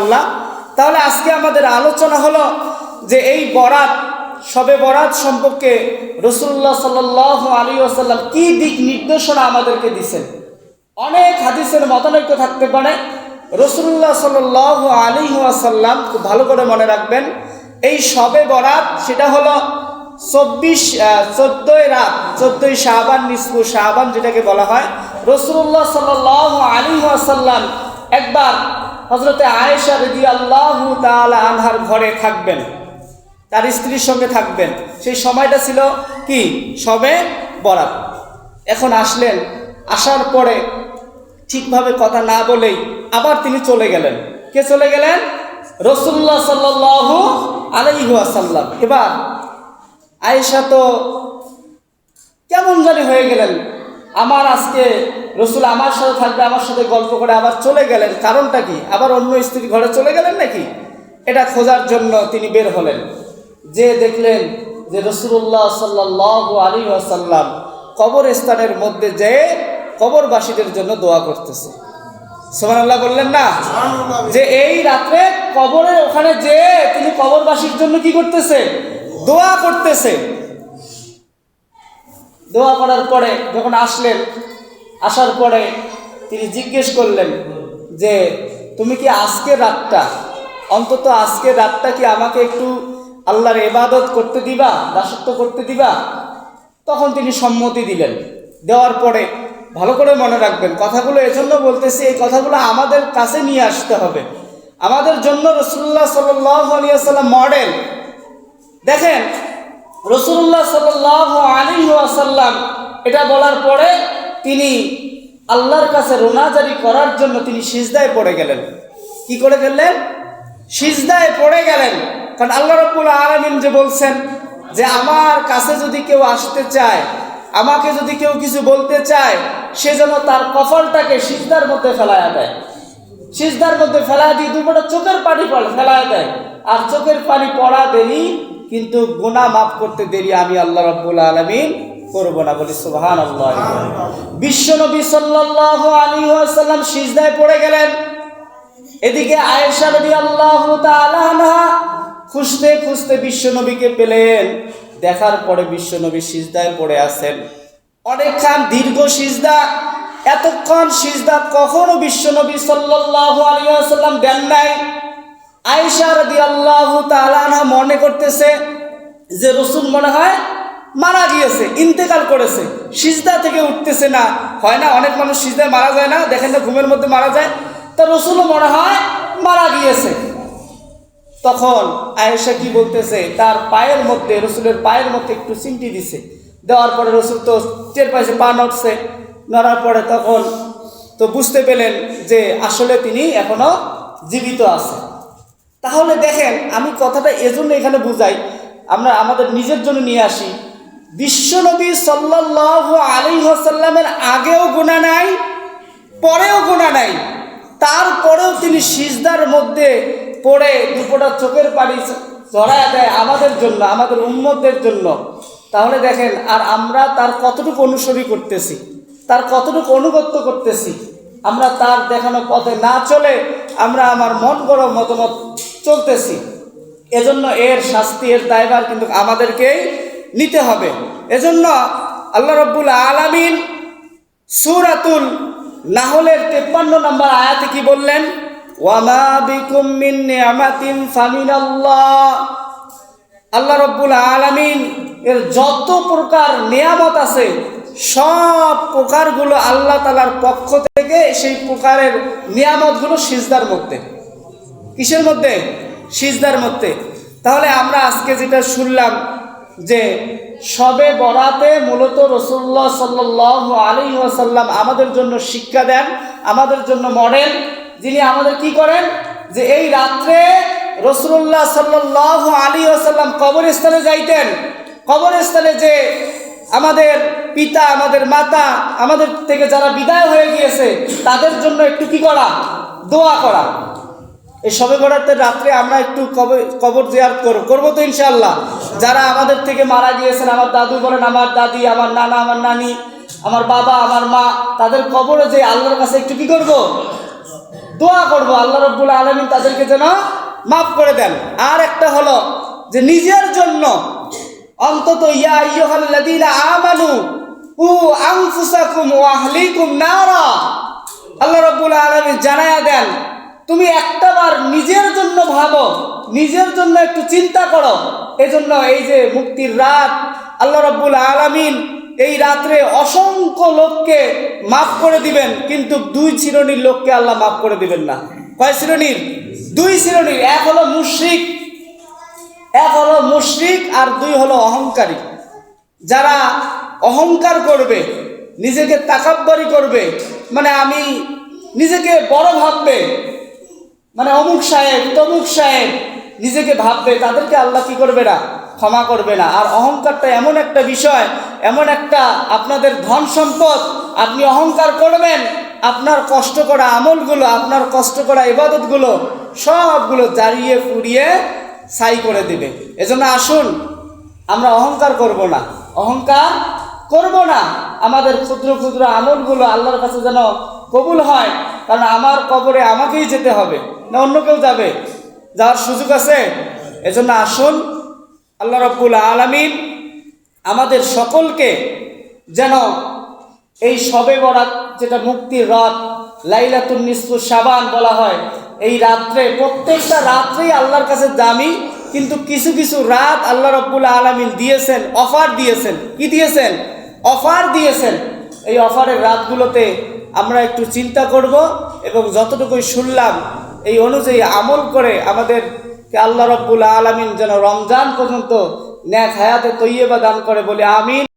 ইনশাআল্লাহ। তাহলে আজকে আমাদের আলোচনা হলো যে এই বরাত, শবে বরাত সম্পর্কে রাসূলুল্লাহ সাল্লাল্লাহু আলাইহি ওয়াসাল্লাম কি দিক নির্দেশনা আমাদেরকে দিয়েছেন। অনেক হাদিসের মতানৈক্য থাকতে পারে। রাসূলুল্লাহ সাল্লাল্লাহু আলাইহি ওয়াসাল্লাম খুব ভালো করে মনে রাখবেন, এই শবে বরাত সেটা হলো 14 রাত, 14 শাবান, নিসফু শাবান যেটাকে বলা হয়। রাসূলুল্লাহ সাল্লাল্লাহু আলাইহি ওয়াসাল্লাম একবার হযরতে আয়েশা রাদিয়াল্লাহু তাআলা আনহার ঘরে থাকবেন, তার স্ত্রীর সঙ্গে থাকবেন। সেই সময়টা ছিল কি শবে বরাত। এখন আসলেন, আসার পরে ঠিকভাবে কথা না বলেই আবার তিনি চলে গেলেন। কে চলে গেলেন? রাসূলুল্লাহ সাল্লাল্লাহু আলাইহি ওয়াসাল্লাম। এবার আয়েশা তো কেমন জানি হয়ে গেলেন, আমার আজকে রসুল আমার সাথে থাকবে, আমার সাথে গল্প করে আবার চলে গেলেন, কারণটা কি? আবার অন্য স্ত্রীর ঘরে চলে গেলেন নাকি? এটা খোঁজার জন্য তিনি বের হলেন। যে দেখলেন যে রাসূলুল্লাহ সাল্লাল্লাহু আলাইহি ওয়াসাল্লাম কবরস্থানের মধ্যে যেয়ে কবরবাসীদের জন্য দোয়া করতেছে। সুবহানাল্লাহ বললেন না? যে এই রাত্রে কবরের ওখানে যেয়ে তিনি কবরবাসীর জন্য কি করতেছে? দোয়া করতেছে। দোয়া করার পরে যখন আসলেন, আসার পরে তিনি জিজ্ঞেস করলেন যে তুমি কি আজকের রাতটা, অন্তত আজকের রাতটা কি আমাকে একটু আল্লাহর ইবাদত করতে দিবা, দাসত্ব করতে দিবা? তখন তিনি সম্মতি দিলেন। দেওয়ার পরে ভালো করে মনে রাখবেন, কথাগুলো এজন্য বলতেছি, এই কথাগুলো আমাদের কাছে নিয়ে আসতে হবে। আমাদের জন্য রাসূলুল্লাহ সাল্লাল্লাহু আলাইহি ওয়াসাল্লাম মডেল। দেখেন, রাসূলুল্লাহ সাল্লাল্লাহু আলাইহি ওয়াসাল্লাম এটা বলার পরে তিনি আল্লাহর কাছে রোনাজারি করার জন্য তিনি সিজদায় পড়ে গেলেন। কি করে গেলেন? সিজদায় পড়ে গেলেন। কারণ আল্লাহ রাব্বুল আলামিন যে বলছেন যে আমার কাছে যদি কেউ আসতে চায়, আমাকে যদি কেউ কিছু বলতে চায়, সে যেন তার কপালটাকে সিজদার মধ্যে ফেলায়া দেয়। সিজদার মধ্যে ফেলায়া দিয়ে দুপুরে চোখের পানি ফেলায়া দেয়। আর চোখের পানি পড়া দেরি, কিন্তু গুনাহ মাফ করতে দেরি আমি আল্লাহ রাব্বুল আলামিন করব না। বলি সুবহানাল্লাহ। বিশ্বনবী সাল্লাল্লাহু আলাইহি ওয়াসাল্লাম সিজদায় পড়ে গেলেন। এদিকে আয়েশা রাদিয়াল্লাহু তাআলা আনহা খুঁজতে খুঁজতে বিশ্বনবীকে পেলেন। দেখার পরে বিশ্বনবী সিজদায় পড়ে আছেন, অনেকক্ষণ দীর্ঘ সিজদা। এতক্ষণ সিজদা কখনো বিশ্বনবী সাল্লাল্লাহু আলাইহি ওয়াসাল্লাম দেন নাই। আয়েশা রাদিয়াল্লাহু তাআলা আনহা মনে করতেছে যে রাসূল মনে হয় মারা গিয়েছে, ইন্তেকাল করেছে, সিজদা থেকে উঠতেছে না। হয় না, অনেক মানুষ সিজদায় মারা যায় না, দেখেন না, ঘুমের মধ্যে মারা যায়। তা রাসূলও মনে হয় মারা গিয়েছে। তখন আয়েশা কি বলতেছে, তার পায়ের মধ্যে, রাসূলের পায়ের মধ্যে একটু চিমটি দিছে। দেওয়ার পরে রাসূল তো টের পাইছে, পা নড়ছে। নড়ার পরে তখন তো বুঝতে পেলেন যে আসলে তিনি এখনো জীবিত আছে। তাহলে দেখেন, আমি কথাটা এজন্য এখানে বুঝাই, আমরা আমাদের নিজের জন্য নিয়ে আসি। বিশ্বনবী সাল্লাল্লাহু আলাইহি ওয়াসাল্লামের আগেও গুনাহ নাই, পরেও গুনাহ নাই, তারপরেও তিনি সিজদার মধ্যে পড়ে দুপোটা চোখের পানি ঝরায়া দেয় আমাদের জন্য, আমাদের উম্মতদের জন্য। তাহলে দেখেন, আর আমরা তার কতটুকু অনুসরণ করতেছি, তার কতটুকু অনুগত্য করতেছি। আমরা তার দেখানো পথে না চলে আমরা আমার মন গড়া মতামত চলতেছি। এজন্য এর শাস্তি, এর দায়ভার কিন্তু আমাদেরকেই নিতে হবে। এজন্য আল্লাহ রাব্বুল আলামিন সূরাতুল নাহলের 53 নম্বর আয়াতে কি বললেন? ওয়ামা বিকুম মিন নি'মাতিন ফামিনাল্লাহ। আল্লাহ রাব্বুল আলামিন এর যত প্রকার নিয়ামত আছে, সব প্রকারগুলো আল্লাহ তাআলার পক্ষ থেকে। সেই প্রকারের নিয়ামতগুলো সিজদার মধ্যে। কিসের মধ্যে? সিজদার মধ্যে। তাহলে আমরা আজকে যেটা শুনলাম যে শবে বরাতে মূলত রাসূলুল্লাহ সাল্লাল্লাহু আলাইহি ওয়াসাল্লাম আমাদের জন্য শিক্ষা দেন, আমাদের জন্য মডেল, যিনি আমাদের কি করেন যে এই রাত্রে রাসূলুল্লাহ সাল্লাল্লাহু আলাইহি ওয়াসাল্লাম কবরস্থানে যাইতেন। কবরস্থানে যে আমাদের পিতা, আমাদের মাতা, আমাদের থেকে যারা বিদায় হয়ে গিয়েছে তাদের জন্য একটু কি করা? দোয়া করা। এই শবে বরাতের রাত্রে আমরা একটু কবর জিয়ারত করবো তো ইনশাআল্লাহ। যারা আমাদের থেকে মারা গিয়েছেন, আমার দাদু বলেন, আমার দাদি, আমার নানা, আমার নানি, আমার বাবা, আমার মা, তাদের কবরে যে আল্লাহর কাছে একটু কি করব? দোয়া করব আল্লাহ রাব্বুল আলামিন তাদেরকে যেন মাফ করে দেন। আর একটা হলো যে নিজের জন্য অন্তত ইয়া আইয়ুহাল্লাযীনা আমানু উ আনফুসাকুম ওয়া আহলিকুম নারা, আল্লাহ রাব্বুল আলামিন জানায়া দেন তুমি একটাবার নিজের জন্য ভাবো, নিজের জন্য একটু চিন্তা করো। এজন্য এই যে মুক্তির রাত, আল্লাহ রাব্বুল আলামিন এই রাত্রে অসংখ্য লোককে মাফ করে দিবেন, কিন্তু দুই শ্রেণীর লোককে আল্লাহ মাফ করে দিবেন না। কয় শ্রেণীর? দুই শ্রেণীর। এক হলো মুশরিক, আর দুই হলো অহংকারী। যারা অহংকার করবে, নিজেকে তাকাব্বুরি করবে, মানে আমি নিজেকে বড় ভাববে, মানে অমুক সাহেব তমুক সাহেব নিজেকে ভাববে, তাদেরকে আল্লাহ কি করবে না? ক্ষমা করবে না। আর অহংকারটা এমন একটা বিষয়, এমন একটা আপনাদের ধন সম্পদ, আপনি অহংকার করবেন, আপনার কষ্ট করা আমলগুলো, আপনার কষ্ট করা ইবাদতগুলো সবগুলো জ্বালিয়ে পুড়িয়ে ছাই করে দিবে। এজন্য আসুন আমরা অহংকার করব না, আমাদের ক্ষুদ্র ক্ষুদ্র আমলগুলো আল্লাহর কাছে যেন কবুল হয়। কারণ আমার কবরে আমাকেই যেতে হবে, না অন্য কেউ যাবে? যাওয়ার সুযোগ আছে? এজন্য আসুন আল্লাহ রাব্বুল আলামিন আমাদের সকলকে যেন এই শবে বরাত, যেটা মুক্তির রাত, লাইলাতুন নিসফু শাবান বলা হয়, এই রাত্রে, প্রত্যেকটা রাত্রেই আল্লাহর কাছে দামি, কিন্তু কিছু কিছু রাত আল্লাহ রাব্বুল আলামিন দিয়েছেন, অফার দিয়েছেন। কি দিয়েছেন? অফার দিয়েছেন। এই অফারের রাতগুলোতে আমরা একটু চিন্তা করব এবং যতটুকুই শুনলাম এই অনুযায়ী আমল করে আমাদেরকে আল্লাহ রাব্বুল আলামিন যেন রমজান পর্যন্ত নেক হায়াতে তৈয়বা দান করে, বলে আমিন।